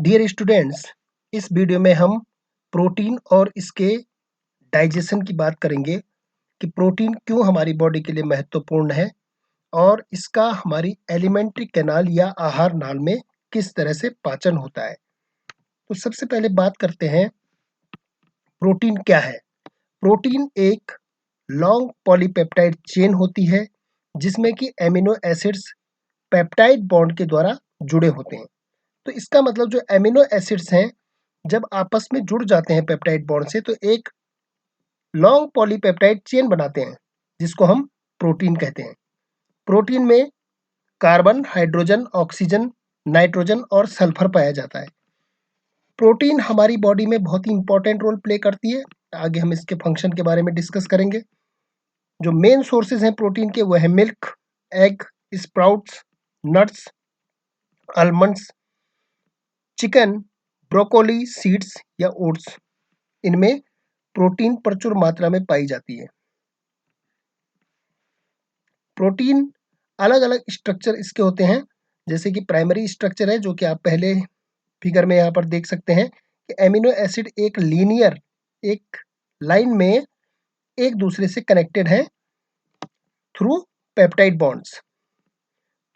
Dear students, इस video में हम प्रोटीन और इसके डाइजेशन की बात करेंगे कि प्रोटीन क्यों हमारी बॉडी के लिए महत्वपूर्ण है और इसका हमारी एलिमेंट्री कैनाल या आहार नाल में किस तरह से पाचन होता है। तो सबसे पहले बात करते हैं प्रोटीन क्या है। प्रोटीन एक लॉन्ग पॉलीपेप्टाइड चेन होती है जिसमें कि एमिनो एसिड्स पेप्टाइड बॉन्ड के द्वारा जुड़े होते हैं। तो इसका मतलब जो एमिनो एसिड्स हैं जब आपस में जुड़ जाते हैं पेप्टाइड बॉन्ड से तो एक लॉन्ग पॉलीपेप्टाइड चेन बनाते हैं जिसको हम प्रोटीन कहते हैं। प्रोटीन में कार्बन, हाइड्रोजन, ऑक्सीजन, नाइट्रोजन और सल्फर पाया जाता है। प्रोटीन हमारी बॉडी में बहुत ही इंपॉर्टेंट रोल प्ले करती है। आगे हम इसके फंक्शन के बारे में डिस्कस करेंगे। जो मेन सोर्सेज हैं प्रोटीन के वह है milk, egg, sprouts, nuts, almonds, chicken, broccoli, seeds या ओट्स। इनमें प्रोटीन प्रचुर मात्रा में पाई जाती है। प्रोटीन अलग अलग स्ट्रक्चर इसके होते हैं, जैसे कि प्राइमरी स्ट्रक्चर है जो कि आप पहले फिगर में यहाँ पर देख सकते हैं कि एमिनो एसिड एक लीनियर एक लाइन में एक दूसरे से कनेक्टेड है थ्रू पेप्टाइड बॉन्ड्स।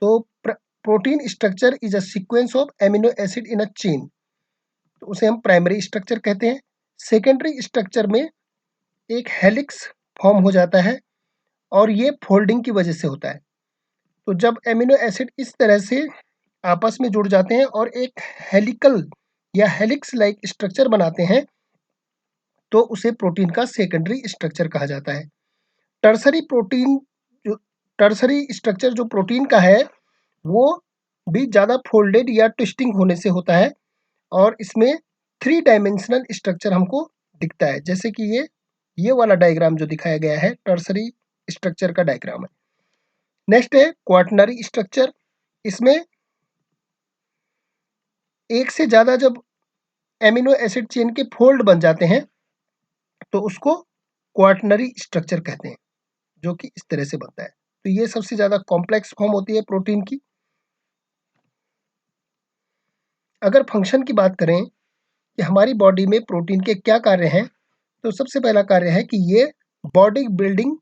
तो protein structure is a sequence of amino acid in a chain, तो उसे हम प्राइमरी स्ट्रक्चर कहते हैं। सेकेंडरी स्ट्रक्चर में एक हेलिक्स फॉर्म हो जाता है और ये फोल्डिंग की वजह से होता है। तो जब एमिनो एसिड इस तरह से आपस में जुड़ जाते हैं और एक हेलिकल या हेलिक्स लाइक स्ट्रक्चर बनाते हैं तो उसे प्रोटीन का सेकेंडरी स्ट्रक्चर कहा जाता है। टर्सरी प्रोटीन जो टर्सरी स्ट्रक्चर जो प्रोटीन का है वो भी ज़्यादा फोल्डेड या ट्विस्टिंग होने से होता है और इसमें 3 डायमेंशनल स्ट्रक्चर हमको दिखता है, जैसे कि ये वाला डायग्राम जो दिखाया गया है टर्सरी स्ट्रक्चर का डायग्राम है। नेक्स्ट है क्वाटरनरी स्ट्रक्चर। इसमें एक से ज़्यादा जब एमिनो एसिड चेन के फोल्ड बन जाते हैं तो उसको क्वाटरनरी स्ट्रक्चर कहते हैं, जो कि इस तरह से बनता है। तो ये सबसे ज़्यादा कॉम्प्लेक्स फॉर्म होती है प्रोटीन की। अगर फंक्शन की बात करें कि हमारी बॉडी में प्रोटीन के क्या कार्य हैं, तो सबसे पहला कार्य है कि ये बॉडी बिल्डिंग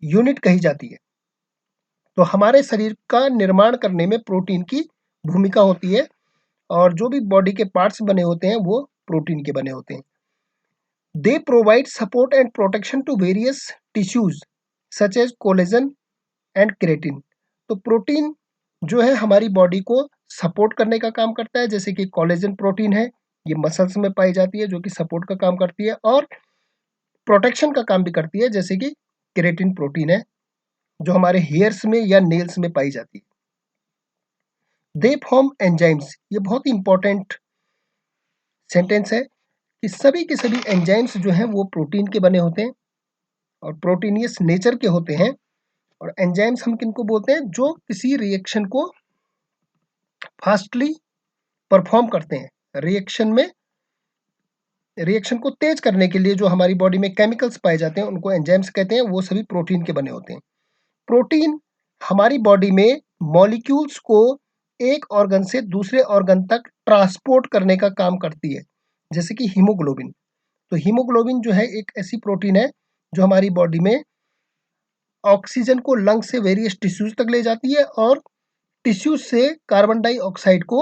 यूनिट कही जाती है। तो हमारे शरीर का निर्माण करने में प्रोटीन की भूमिका होती है और जो भी बॉडी के पार्ट्स बने होते हैं वो प्रोटीन के बने होते हैं। They provide support and protection to various tissues such as collagen and keratin. तो प्रोटीन जो है हमारी बॉडी को सपोर्ट करने का काम करता है, जैसे कि कोलेजन प्रोटीन है, ये मसल्स में पाई जाती है जो कि सपोर्ट का काम करती है, और प्रोटेक्शन का काम भी करती है जैसे कि केराटिन प्रोटीन है जो हमारे हेयर्स में या नेल्स में पाई जाती है। They form enzymes. ये बहुत ही इंपॉर्टेंट सेंटेंस है कि सभी के सभी एंजाइम्स जो हैं वो प्रोटीन के बने होते हैं और प्रोटीनियस नेचर के होते हैं। और एंजाइम्स हम किनको बोलते हैं? जो किसी रिएक्शन को फास्टली परफॉर्म करते हैं। रिएक्शन को तेज करने के लिए जो हमारी बॉडी में केमिकल्स पाए जाते हैं उनको एंजाइम्स कहते हैं, वो सभी प्रोटीन के बने होते हैं। प्रोटीन हमारी बॉडी में मॉलिक्यूल्स को एक ऑर्गन से दूसरे ऑर्गन तक ट्रांसपोर्ट करने का काम करती है, जैसे कि हीमोग्लोबिन। तो हीमोग्लोबिन जो है एक ऐसी प्रोटीन है जो हमारी बॉडी में ऑक्सीजन को लंग्स से वेरियस टिश्यूज तक ले जाती है और टिश्यूज से कार्बन डाइऑक्साइड को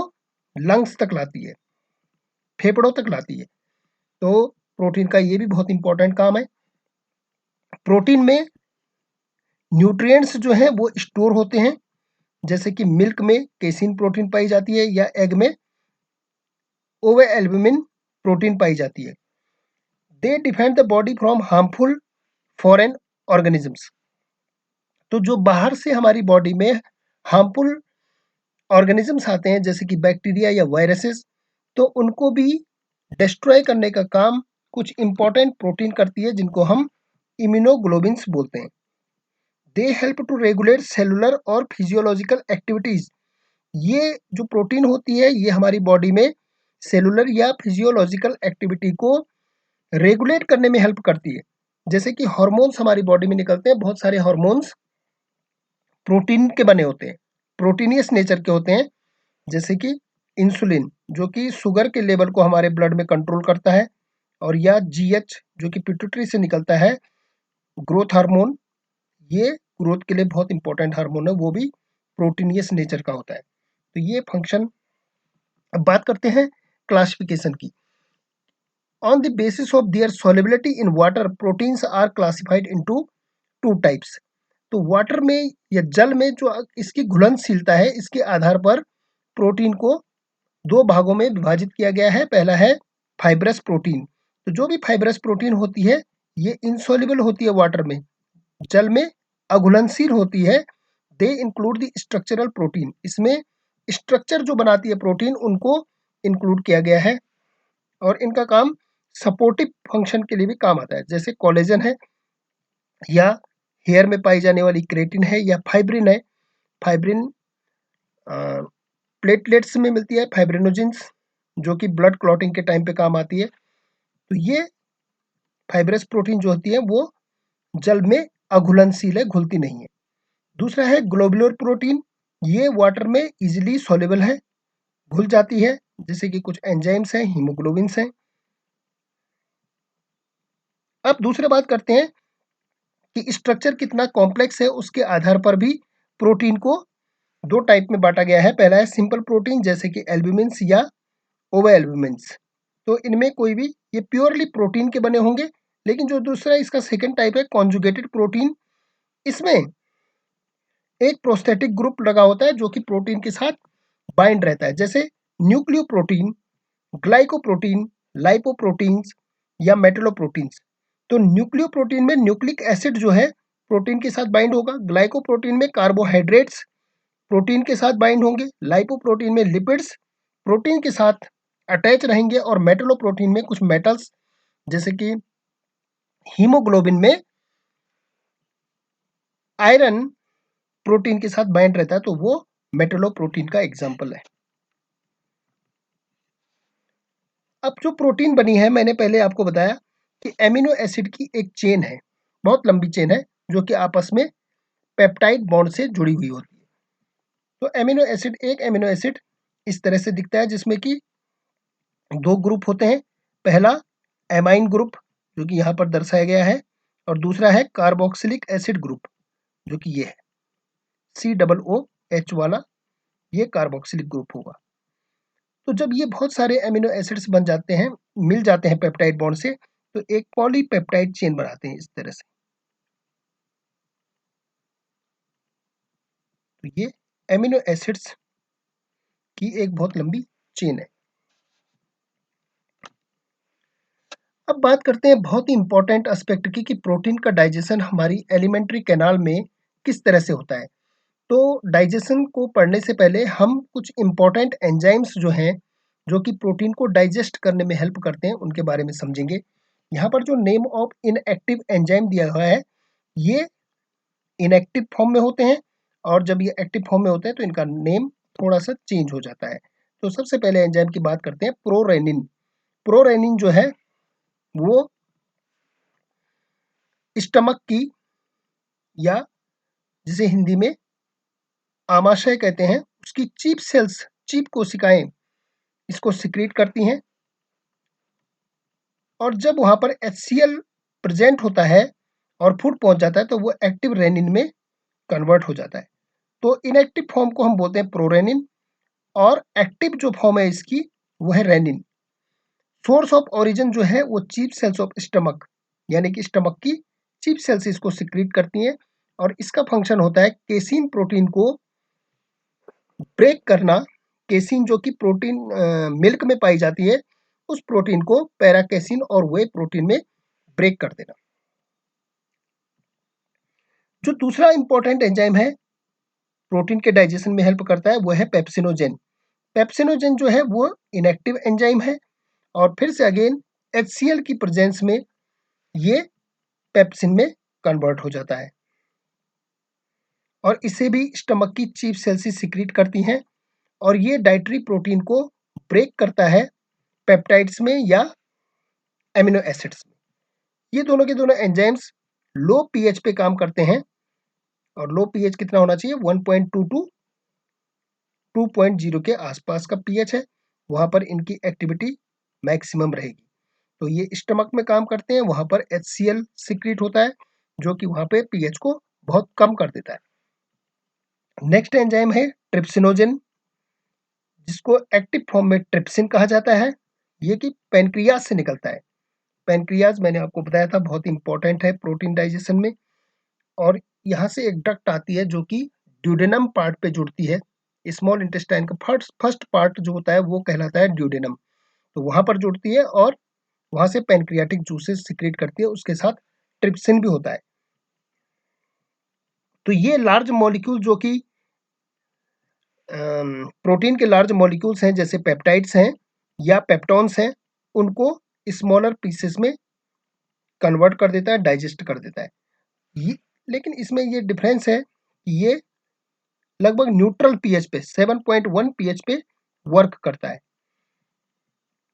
लंग्स तक लाती है, फेफड़ों तक लाती है। तो प्रोटीन का ये भी बहुत इंपॉर्टेंट काम है। प्रोटीन में न्यूट्रिएंट्स जो हैं वो स्टोर होते हैं, जैसे कि मिल्क में केसिन प्रोटीन पाई जाती है या एग में ओवे एल्बुमिन प्रोटीन पाई जाती है। They defend the body from harmful foreign organisms. तो जो बाहर से हमारी बॉडी में हार्मफुल ऑर्गेनिजम्स आते हैं जैसे कि बैक्टीरिया या वायरसेस, तो उनको भी डिस्ट्रॉय करने का काम कुछ इंपॉर्टेंट प्रोटीन करती है जिनको हम इम्यूनोग्लोबिन्स बोलते हैं। They help to regulate cellular और फिजियोलॉजिकल एक्टिविटीज। ये जो प्रोटीन होती है ये हमारी बॉडी में सेलुलर या फिजियोलॉजिकल एक्टिविटी को रेगुलेट करने में हेल्प करती है। जैसे कि हार्मोन्स हमारी बॉडी में निकलते हैं, बहुत सारे हार्मोन्स प्रोटीन के बने होते हैं, प्रोटीनियस नेचर के होते हैं, जैसे कि इंसुलिन जो कि शुगर के लेवल को हमारे ब्लड में कंट्रोल करता है, और या जीएच जो कि पिट्यूटरी से निकलता है, ग्रोथ हार्मोन, ये ग्रोथ के लिए बहुत इंपॉर्टेंट हार्मोन है, वो भी प्रोटीनियस नेचर का होता है। तो ये फंक्शन। अब बात करते हैं क्लासिफिकेशन की। On the basis of their solubility in water, proteins are classified into two types. तो वाटर में या जल में जो इसकी घुलनशीलता है, इसके आधार पर प्रोटीन को दो भागों में विभाजित किया गया है। पहला है फाइब्रस प्रोटीन। तो जो भी फाइब्रस प्रोटीन होती है, ये इनसॉल्युबल होती है वाटर में, जल में अघुलनशील होती है। They include the structural protein, इसमें स्ट्रक्चर जो बनाती है प्रोटीन, उनको इंक्लूड किया गया है। और इनका काम सपोर्टिव फंक्शन के लिए भी काम आता है, जैसे कोलेजन है, या हेयर में पाई जाने वाली क्रेटिन है, या फाइब्रिन है। फाइब्रिन प्लेटलेट्स में मिलती है, फाइब्रिनोजेंस, जो कि ब्लड क्लॉटिंग के टाइम पे काम आती है। तो ये फाइब्रस प्रोटीन जो होती है वो जल में अघुलनशील है, घुलती नहीं है। दूसरा है ग्लोबुलर प्रोटीन, ये वाटर में इजिली सॉल्युबल है, घुल जाती है, जैसे कि कुछ एंजाइम्स हैं, हीमोग्लोबिन्स हैं। अब दूसरे बात करते हैं कि स्ट्रक्चर कितना कॉम्प्लेक्स है, उसके आधार पर भी प्रोटीन को दो टाइप में बांटा गया है। पहला है सिंपल प्रोटीन, जैसे कि एल्ब्यूमिन्स या ओवा एल्ब्यूमिन्स। तो इनमें कोई भी, ये प्योरली प्रोटीन के बने होंगे। लेकिन जो दूसरा इसका सेकंड टाइप है कॉन्जुगेटेड प्रोटीन, इसमें एक प्रोस्थेटिक ग्रुप लगा होता है जो कि प्रोटीन के साथ बाइंड रहता है, जैसे न्यूक्लियोप्रोटीन, ग्लाइकोप्रोटीन, लाइपोप्रोटीन्स या मेटलोप्रोटीन्स। तो न्यूक्लियोप्रोटीन में न्यूक्लिक एसिड जो है प्रोटीन के साथ बाइंड होगा, ग्लाइकोप्रोटीन में कार्बोहाइड्रेट्स प्रोटीन के साथ बाइंड होंगे, लाइपोप्रोटीन में लिपिड्स प्रोटीन के साथ अटैच रहेंगे, और मेटलोप्रोटीन में कुछ मेटल्स, जैसे कि हीमोग्लोबिन में आयरन प्रोटीन के साथ बाइंड रहता है, तो वो मेटलोप्रोटीन का एग्जाम्पल है। अब जो प्रोटीन बनी है, मैंने पहले आपको बताया कि एमिनो एसिड की एक चेन है, बहुत लंबी चेन है, जो कि आपस में पेप्टाइड बॉन्ड से जुड़ी हुई होती है। तो एमिनो एसिड, एक एमिनो एसिड इस तरह से दिखता है, जिसमें कि दो ग्रुप होते हैं। पहला एमाइन ग्रुप, जो कि यहाँ पर दर्शाया गया है, और दूसरा है कार्बोक्सिलिक एसिड ग्रुप, जो कि ये है COOH वाला, ये कार्बोक्सिलिक ग्रुप होगा। तो जब ये बहुत सारे एमिनो एसिड्स बन जाते हैं, मिल जाते हैं पेप्टाइड बॉन्ड से, तो एक पॉलीपेप्टाइड चेन बनाते हैं इस तरह से। तो ये एमिनो एसिड्स की एक बहुत लंबी चेन है। अब बात करते हैं बहुत ही इंपॉर्टेंट एस्पेक्ट की, कि प्रोटीन का डाइजेशन हमारी एलिमेंट्री कैनाल में किस तरह से होता है। तो डाइजेशन को पढ़ने से पहले हम कुछ इंपॉर्टेंट एंजाइम्स जो हैं, जो कि प्रोटीन को डाइजेस्ट करने में हेल्प करते हैं, उनके बारे में समझेंगे। यहाँ पर जो नेम ऑफ इनएक्टिव एंजाइम दिया हुआ है, ये इनएक्टिव फॉर्म में होते हैं, और जब ये एक्टिव फॉर्म में होते हैं तो इनका नेम थोड़ा सा चेंज हो जाता है। तो सबसे पहले एंजाइम की बात करते हैं, प्रोरेनिन। प्रोरेनिन जो है वो स्टमक की, या जिसे हिंदी में आमाशय कहते हैं, उसकी चीफ सेल्स, चीफ कोशिकाएं इसको सिक्रीट करती हैं। और जब वहां पर HCl प्रेजेंट होता है और फूड पहुंच जाता है, तो वो एक्टिव रेनिन में कन्वर्ट हो जाता है। तो इनएक्टिव फॉर्म को हम बोलते हैं प्रोरेनिन, और एक्टिव जो फॉर्म है इसकी, वो है रेनिन। सोर्स ऑफ ओरिजिन जो है वो चीफ सेल्स ऑफ स्टमक, यानी कि स्टमक की चीफ सेल्स इसको सिक्रीट करती हैं। और इसका फंक्शन होता है केसीन प्रोटीन को ब्रेक करना। केसीन जो कि प्रोटीन मिल्क में पाई जाती है, उस प्रोटीन को पैराकेसिन और वे प्रोटीन में ब्रेक कर देना। जो दूसरा इंपॉर्टेंट एंजाइम है, प्रोटीन के डाइजेशन में हेल्प करता है, वो है पेप्सिनोजेन। पेप्सिनोजेन जो है वो इनएक्टिव एंजाइम है, और फिर से अगेन HCl की प्रेजेंस में ये पेप्सिन में कन्वर्ट हो जाता है, और इसे भी स्टमक की चीफ सेल्स सिक्रीट करती हैं। और ये डाइटरी प्रोटीन को ब्रेक करता है पेप्टाइड्स में या एमिनो एसिड्स में। ये दोनों के दोनों एंजाइम्स लो पीएच पे काम करते हैं, और लो पीएच कितना होना चाहिए, 1.2 टू 2.0 के आसपास का पीएच है, वहां पर इनकी एक्टिविटी मैक्सिमम रहेगी। तो ये स्टमक में काम करते हैं, वहां पर HCl सिक्रीट होता है जो कि वहां पे पीएच को बहुत कम कर देता है। नेक्स्ट एंजाइम है ट्रिप्सिनोजेन, जिसको एक्टिव फॉर्म में ट्रिप्सिन कहा जाता है। ये कि पैनक्रियाज से निकलता है। पैनक्रियाज मैंने आपको बताया था बहुत इंपॉर्टेंट है प्रोटीन डाइजेशन में। और यहाँ से एक डक्ट आती है जो कि ड्यूडेनम पार्ट पे जुड़ती है। स्मॉल इंटेस्टाइन का फर्स्ट पार्ट जो होता है वो कहलाता है ड्यूडेनम। तो वहां पर जुड़ती है और वहां से पैनक्रियाटिक जूसेस सिक्रेट करती है, उसके साथ ट्रिप्सिन भी होता है। तो ये लार्ज मॉलिक्यूल जो कि प्रोटीन के लार्ज मॉलिक्यूल्स हैं, जैसे पेप्टाइड्स हैं या पेप्टॉन्स हैं, उनको स्मॉलर पीसेस में कन्वर्ट कर देता है, डाइजेस्ट कर देता है। ये लेकिन इसमें ये डिफरेंस है कि ये लगभग न्यूट्रल पीएच पे 7.1 पीएच पे वर्क करता है।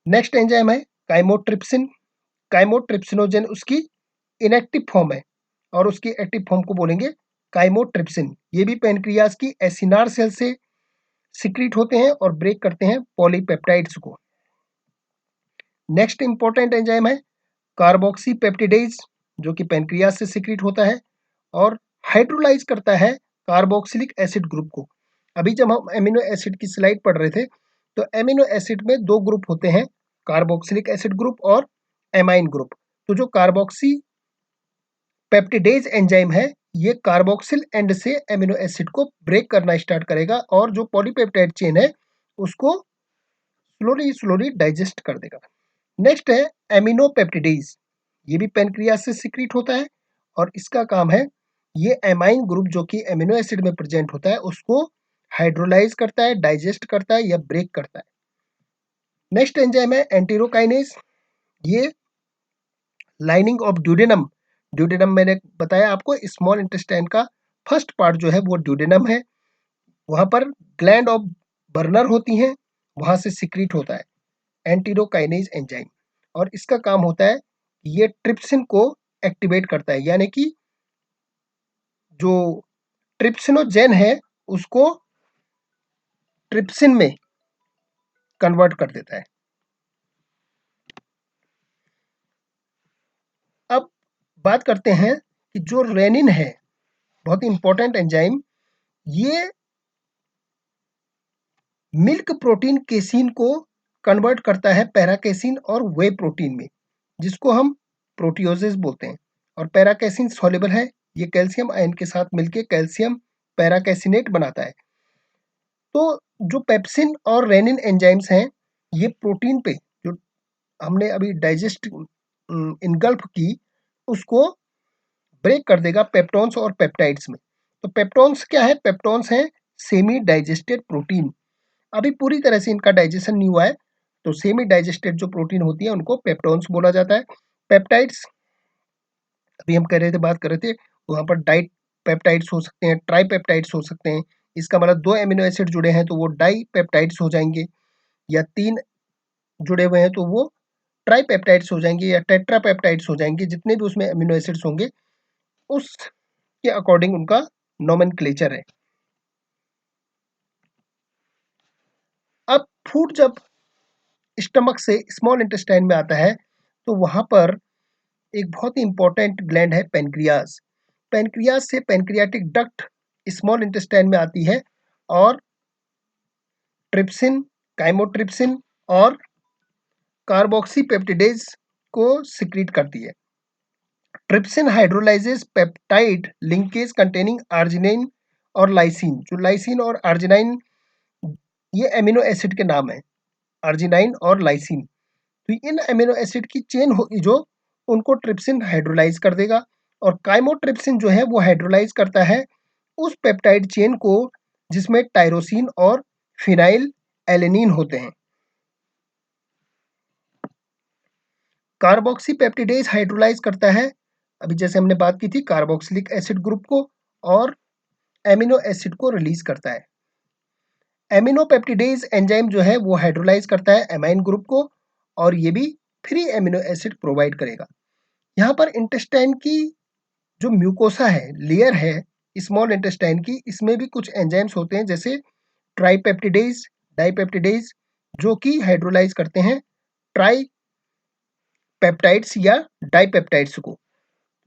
नेक्स्ट एंजाइम है काइमोट्रिप्सिन। काइमोट्रिप्सिनोजेन उसकी इनएक्टिव फॉर्म है और उसकी एक्टिव फॉर्म को बोलेंगे काइमोट्रिप्सिन। ये भी पैनक्रियाज की एसिनार सेल से सिक्रीट होते हैं और ब्रेक करते हैं पॉलीपेप्टाइड्स को। नेक्स्ट इंपॉर्टेंट एंजाइम है कार्बोक्सीपेप्टिडेज, जो कि पैनक्रियाज से सिक्रीट होता है और हाइड्रोलाइज करता है कार्बोक्सिलिक एसिड ग्रुप को। अभी जब हम एमिनो एसिड की स्लाइड पढ़ रहे थे तो एमिनो एसिड में दो ग्रुप होते हैं, कार्बोक्सिलिक एसिड ग्रुप और एमाइन ग्रुप। तो जो कार्बोक्सी पेप्टिडेज एंजाइम है ये कार्बोक्सिल एंड से एमिनो एसिड को ब्रेक करना स्टार्ट करेगा और जो पॉलीपेप्टाइड चेन है उसको स्लोली स्लोली डाइजेस्ट कर देगा। नेक्स्ट है एमिनोपेप्टिडेज। ये भी पैनक्रियाज से सिक्रीट होता है और इसका काम है ये एमाइन ग्रुप जो कि एमिनो एसिड में प्रेजेंट होता है उसको हाइड्रोलाइज करता है, डाइजेस्ट करता है या ब्रेक करता है। नेक्स्ट एंजाइम है एंटीरोकाइनेज। ये लाइनिंग ऑफ ड्यूडेनम, ड्यूडेनम मैंने बताया आपको स्मॉल इंटेस्टाइन का फर्स्ट पार्ट जो है वो ड्यूडेनम है, वहां पर ग्लैंड ऑफ बर्नर होती हैं, वहां से सिक्रीट होता है एंटीरोकाइनेज एंजाइम। और इसका काम होता है ये ट्रिप्सिन को एक्टिवेट करता है, यानी कि जो ट्रिप्सिनोजेन है उसको ट्रिप्सिन में कन्वर्ट कर देता है। अब बात करते हैं कि जो रेनिन है बहुत इंपॉर्टेंट एंजाइम, ये मिल्क प्रोटीन केसीन को कन्वर्ट करता है पैराकेसिन और वे प्रोटीन में, जिसको हम प्रोटियोजेस बोलते हैं। और पैराकेसिन सॉल्युबल है, ये कैल्शियम आयन के साथ मिलकर कैल्शियम पैराकेसिनेट बनाता है। तो जो पेप्सिन और रेनिन एंजाइम्स हैं ये प्रोटीन पे जो हमने अभी डाइजेस्ट इनगल्फ की उसको ब्रेक कर देगा पेप्टॉन्स और पेप्टाइड्स में। तो पेप्टॉन्स क्या है? पेप्टॉन्स हैं सेमी डाइजेस्टेड प्रोटीन। अभी पूरी तरह से इनका डाइजेशन नहीं हुआ है, तो सेमी डाइजेस्टेड जो प्रोटीन होती है उनको पेप्टॉन्स बोला जाता है। पेप्टाइड्स अभी हम कर रहे थे, बात कर रहे थे, वहां पर डाई पेप्टाइड्स हो सकते हैं, ट्राई पेप्टाइड्स हो सकते हैं। इसका मतलब दो एमिनो एसिड जुड़े हैं तो वो डाई पेप्टाइड्स हो जाएंगे, या तीन जुड़े हुए हैं तो वो ट्राई पेप्टाइड्स हो जाएंगे या टेट्रा पेप्टाइड्स हो जाएंगे। जितने भी उसमें एमिनो एसिड्स होंगे उसके अकॉर्डिंग उनका नोमेनक्लेचर है। अब फूड जब स्टमक से स्मॉल इंटेस्टाइन में आता है तो वहां पर एक बहुत ही इंपॉर्टेंट ग्लैंड है पेनक्रियाज। पेनक्रियाज से पेनक्रियाटिक डक्ट स्मॉल इंटेस्टाइन में आती है और ट्रिप्सिन, काइमोट्रिप्सिन और कार्बोक्सीपेप्टिडेज को सिक्रीट करती है। Trypsin hydrolyses peptide linkage containing arginine और लाइसिन। जो लाइसिन और आर्जिनाइन ये एमिनो एसिड के नाम है, आर्जिनाइन और लाइसिन। तो इन एमिनो एसिड की चेन होगी जो उनको ट्रिप्सिन हाइड्रोलाइज कर देगा और काइमोट्रिप्सिन जो है वो हाइड्रोलाइज करता है उस पेप्टाइड चेन को जिसमें टायरोसिन और फिनाइल एलेनिन होते हैं। कार्बोक्सीपेप्टिडेज हाइड्रोलाइज करता है, अभी जैसे हमने बात की थी, कार्बोक्सिलिक एसिड ग्रुप को और एमिनो एसिड को रिलीज करता है। एमिनोपेप्टिडेज एंजाइम जो है वो हाइड्रोलाइज करता है एमाइन ग्रुप को और ये भी फ्री एमिनो एसिड प्रोवाइड करेगा। यहाँ पर इंटेस्टाइन की जो म्यूकोसा है, लेयर है स्मॉल इंटेस्टाइन की, इसमें भी कुछ एंजाइम्स होते हैं जैसे ट्राइपेप्टिडेज, डाइपेप्टिडेज, जो कि हाइड्रोलाइज करते हैं ट्राई पेप्टाइड्स या डाइपेप्टाइड्स को।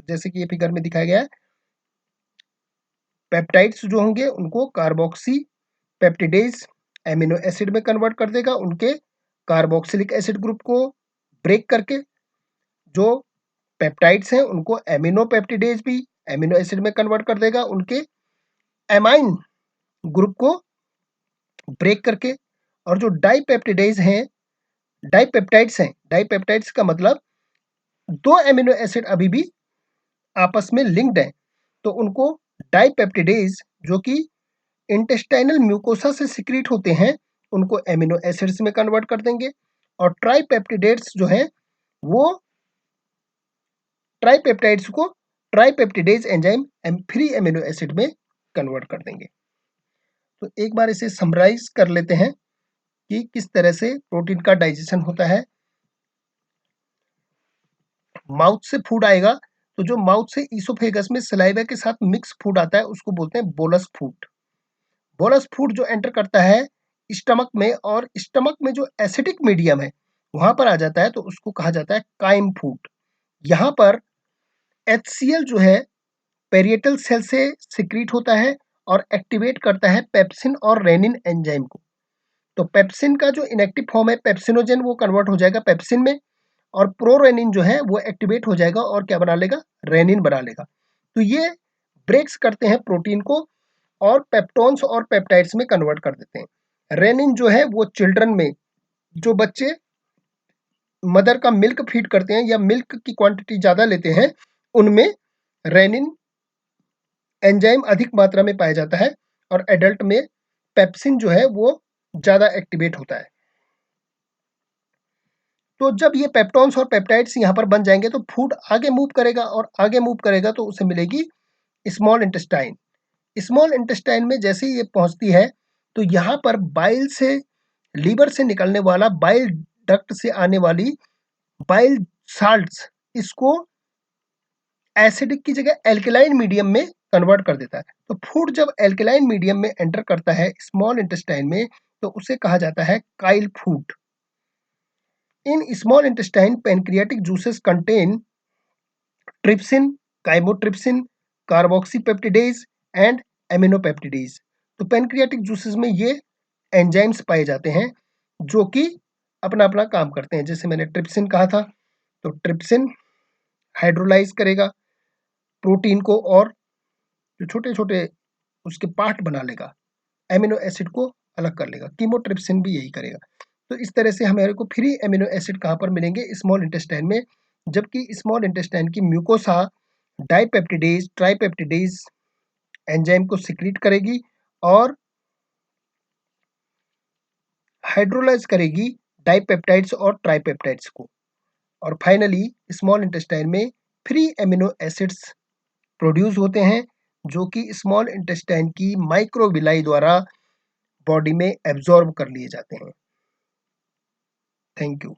जैसे कि ये फिगर में दिखाया गया है, पेप्टाइड्स जो होंगे उनको कार्बोक्सी पेप्टिडेज एमिनो एसिड में कन्वर्ट कर देगा, उनके कार्बोक्सिलिक एसिड ग्रुप को ब्रेक करके। जो पेप्टाइड्स हैं उनको एमिनो पेप्टिडेज भी एमिनो एसिड में कन्वर्ट कर देगा, उनके एमाइन ग्रुप को ब्रेक करके। और जो डाइपेप्टिडेज हैं, डाइपेप्टाइड्स का मतलब दो एमिनो एसिड अभी भी आपस में लिंक्ड हैं, तो उनको डाइपेप्टिडेज जो कि इंटेस्टाइनल म्यूकोसा से सिक्रीट होते हैं, उनको एमिनो एसिड्स में कन्वर्ट कर देंगे। और ट्राइपेप्टिडेट्स जो हैं वो ट्राइपेप्टाइड्स को ट्राइपेप्टिडेज एंजाइम फ्री एमिनो एसिड में कन्वर्ट कर देंगे। तो एक बार इसे समराइज कर लेते हैं कि किस तरह से प्रोटीन का डाइजेशन होता है। माउथ से फूड आएगा, तो जो माउथ से ईसोफेगस में सलाइवा के साथ मिक्स फूड आता है उसको बोलते हैं बोलस फूड। बोलस फूड जो एंटर करता है स्टमक में, और स्टमक में जो एसिडिक मीडियम है वहां पर आ जाता है, तो उसको कहा जाता है काइम फूड। यहाँ पर HCl जो है पेरिएटल सेल से सिक्रीट होता है और एक्टिवेट करता है पेप्सिन और रेनिन एंजाइम को। तो पेप्सिन का जो इनएक्टिव फॉर्म है पेप्सिनोजेन, वो कन्वर्ट हो जाएगा पेप्सिन में, और प्रोरेनिन जो है वो एक्टिवेट हो जाएगा और क्या बना लेगा, रेनिन बना लेगा। तो ये ब्रेक्स करते हैं प्रोटीन को और पेप्टोन्स और पेप्टाइड्स में कन्वर्ट कर देते हैं। रेनिन जो है वो चिल्ड्रन में, जो बच्चे मदर का मिल्क फीड करते हैं या मिल्क की क्वांटिटी ज़्यादा लेते हैं, उनमें रेनिन एंजाइम अधिक मात्रा में पाया जाता है, और एडल्ट में पेप्सिन जो है वो ज़्यादा एक्टिवेट होता है। तो जब ये पेप्टोन्स और पेप्टाइड्स यहाँ पर बन जाएंगे तो फूड आगे मूव करेगा, और आगे मूव करेगा तो उसे मिलेगी स्मॉल इंटेस्टाइन। स्मॉल इंटेस्टाइन में जैसे ही ये पहुंचती है तो यहाँ पर बाइल से, लीवर से निकलने वाला बाइल डक्ट से आने वाली बाइल साल्ट्स इसको एसिडिक की जगह एल्केलाइन मीडियम में कन्वर्ट कर देता है। तो फूड जब एल्केलाइन मीडियम में एंटर करता है स्मॉल इंटेस्टाइन में, तो उसे कहा जाता है chyle food. In small intestine pancreatic juices contain trypsin, chymotrypsin, carboxypeptidase and aminopeptidase. तो पैनक्रियाटिक जूसेस में ये एंजाइम्स पाए जाते हैं जो कि अपना अपना काम करते हैं। जैसे मैंने ट्रिप्सिन कहा था, तो ट्रिप्सिन हाइड्रोलाइज करेगा प्रोटीन को और जो छोटे छोटे उसके पार्ट बना लेगा, एमिनो एसिड को अलग कर लेगा। कीमोट्रिप्सिन भी यही करेगा। तो इस तरह से हमारे को फ्री एमिनो एसिड कहाँ पर मिलेंगे, स्मॉल इंटेस्टाइन में। जबकि स्मॉल इंटेस्टाइन की म्यूकोसा डाइपेप्टिडेज ट्राइपेप्टिडेज एंजाइम को सिक्रीट करेगी और हाइड्रोलाइज करेगी डाइपेप्टाइड्स और ट्राइपेप्टाइड्स को। और फाइनली स्मॉल इंटेस्टाइन में फ्री एमिनो एसिड्स प्रोड्यूस होते हैं जो कि स्मॉल इंटेस्टाइन की माइक्रोविलाई द्वारा बॉडी में एब्जॉर्ब कर लिए जाते हैं। Thank you.